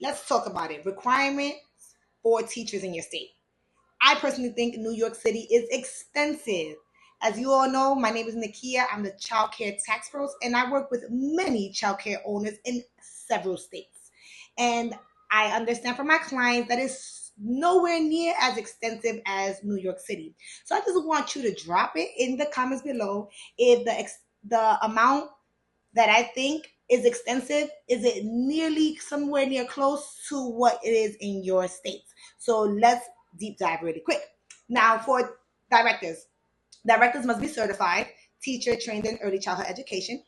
let's talk about it. Requirements for teachers in your state. I personally think New York City is expensive. As you all know, my name is Nekea. I'm the ChildcareTaxPros, and I work with many childcare owners in several states. And I understand from my clients that it's nowhere near as extensive as New York City. So I just want you to drop it in the comments below if the amount that I think is extensive, is it nearly somewhere near close to what it is in your state? So let's deep dive really quick. Now for directors. Directors must be certified, teacher trained in early childhood education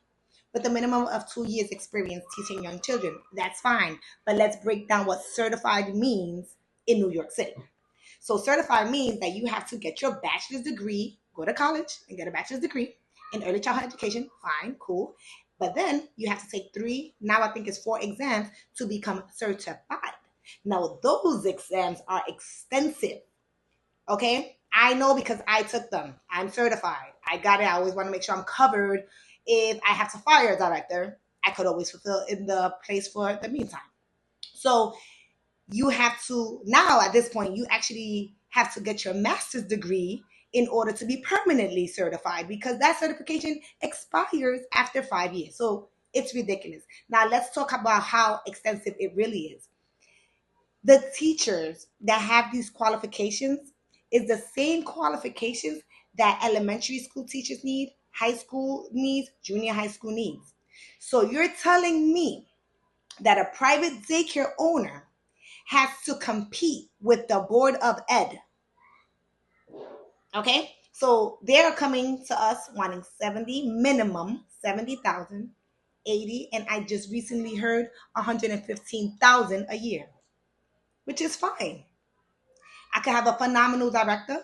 with a minimum of 2 years experience teaching young children. That's fine. But let's break down what certified means in New York City. So certified means that you have to get your bachelor's degree, go to college and get a bachelor's degree in early childhood education. Fine, cool. But then you have to take 3, now I think it's 4 exams to become certified. Now those exams are extensive. Okay? I know because I took them. I'm certified. I got it. I always want to make sure I'm covered. If I have to fire a director, I could always fulfill in the place for the meantime. So you have to, now at this point, you actually have to get your master's degree in order to be permanently certified, because that certification expires after 5 years. So it's ridiculous. Now let's talk about how extensive it really is. The teachers that have these qualifications is the same qualifications that elementary school teachers need, high school needs, junior high school needs. So you're telling me that a private daycare owner has to compete with the Board of Ed. Okay? So they're coming to us wanting 70 minimum, 70,000, 80, and I just recently heard 115,000 a year, which is fine. I could have a phenomenal director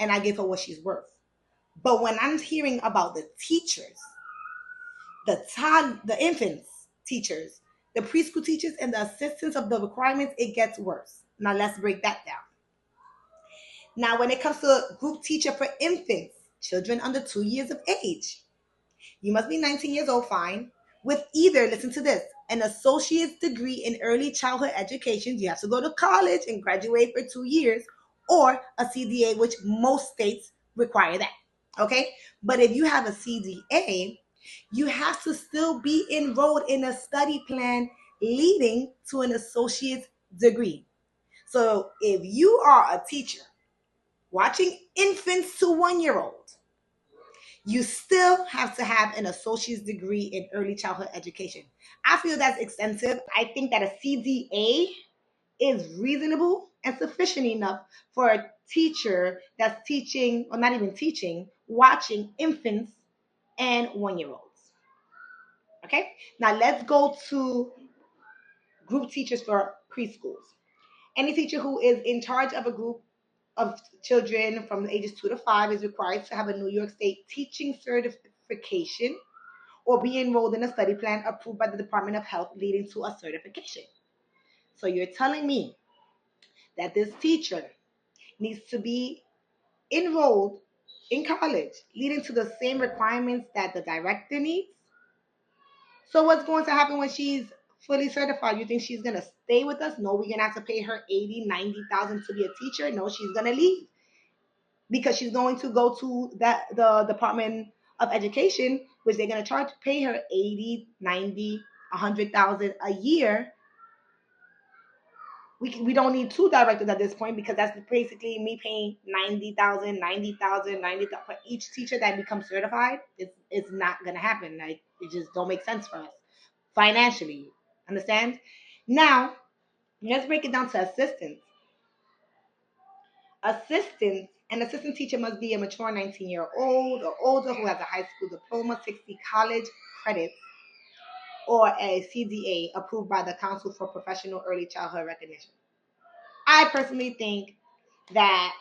and I give her what she's worth. But when I'm hearing about the teachers, the infants teachers, the preschool teachers, and the assistants of the requirements, it gets worse. Now let's break that down. Now, when it comes to group teacher for infants, children under 2 years of age, you must be 19 years old, fine, with either, listen to this, an associate's degree in early childhood education. You have to go to college and graduate for 2 years, or a CDA, which most states require that. Okay? But if you have a CDA, you have to still be enrolled in a study plan leading to an associate's degree. So if you are a teacher watching infants to 1-year-olds, you still have to have an associate's degree in early childhood education. I feel that's extensive. I think that a CDA is reasonable and sufficient enough for a teacher that's teaching, or not even teaching, watching infants and 1-year-olds. Okay? Now let's go to group teachers for preschools. Any teacher who is in charge of a group of children from the ages 2 to 5 is required to have a New York State teaching certification or be enrolled in a study plan approved by the Department of Health leading to a certification. So you're telling me that this teacher needs to be enrolled in college, leading to the same requirements that the director needs? So what's going to happen when she's fully certified? You think she's going to stay with us? No, we're going to have to pay her 80, 90,000 to be a teacher. No, she's going to leave, because she's going to go to the Department of Education, which they're going to charge, pay her 80, 90, 100,000 a year. We don't need 2 directors at this point, because that's basically me paying 90,000 for each teacher that becomes certified. It's not going to happen. Like, it just don't make sense for us financially. Understand? Now, let's break it down to assistants. An assistant teacher must be a mature 19-year-old or older who has a high school diploma, 60 college credits, or a CDA approved by the Council for Professional Early Childhood Recognition. I personally think that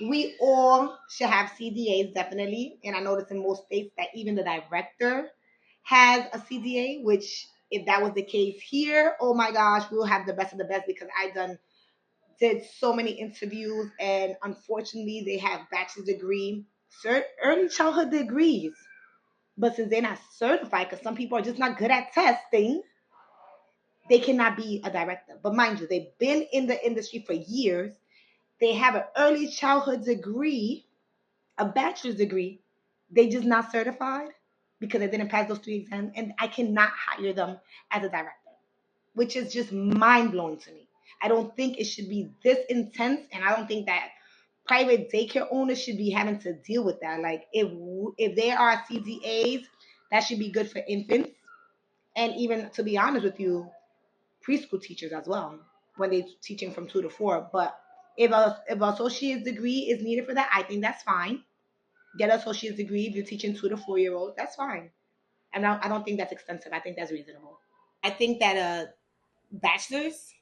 we all should have CDAs, definitely. And I notice in most states that even the director has a CDA, which if that was the case here, oh my gosh, we'll have the best of the best, because did so many interviews, and unfortunately they have bachelor's degree, early childhood degrees. But since they're not certified, because some people are just not good at testing, they cannot be a director. But mind you, they've been in the industry for years. They have an early childhood degree, a bachelor's degree. They just not certified because they didn't pass those 3 exams, and I cannot hire them as a director, which is just mind blowing to me. I don't think it should be this intense, and I don't think that private daycare owners should be having to deal with that. Like if there are CDAs, that should be good for infants, and even to be honest with you, preschool teachers as well when they're teaching from 2 to 4. But if an associate's degree is needed for that, I think that's fine. Get an associate's degree if you're teaching 2 to 4 year olds. That's fine. And I don't think that's expensive. I think that's reasonable. I think that a bachelor's,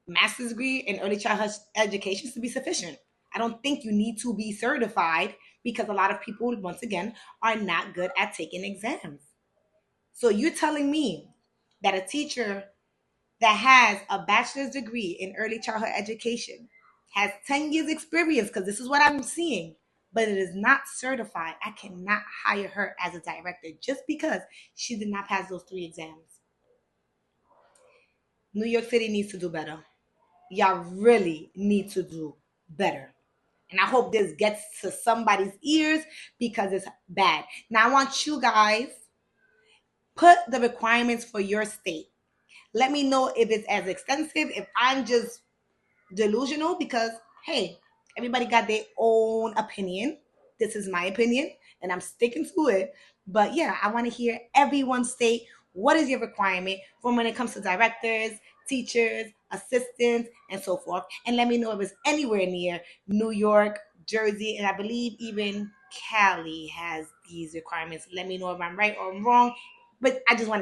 master's degree in early childhood education should be sufficient. I don't think you need to be certified because a lot of people, once again, are not good at taking exams. So you're telling me that a teacher that has a bachelor's degree in early childhood education has 10 years experience, because this is what I'm seeing, but it is not certified, I cannot hire her as a director just because she did not pass those 3 exams. New York City needs to do better. Y'all really need to do better. And I hope this gets to somebody's ears because it's bad. Now I want you guys put the requirements for your state. Let me know if it's as extensive, if I'm just delusional, because hey, everybody got their own opinion. This is my opinion and I'm sticking to it. But yeah, I want to hear everyone state what is your requirement from when it comes to directors, teachers, assistants, and so forth. And let me know if it's anywhere near New York, Jersey, and I believe even Cali has these requirements. Let me know if I'm right or I'm wrong. But I just want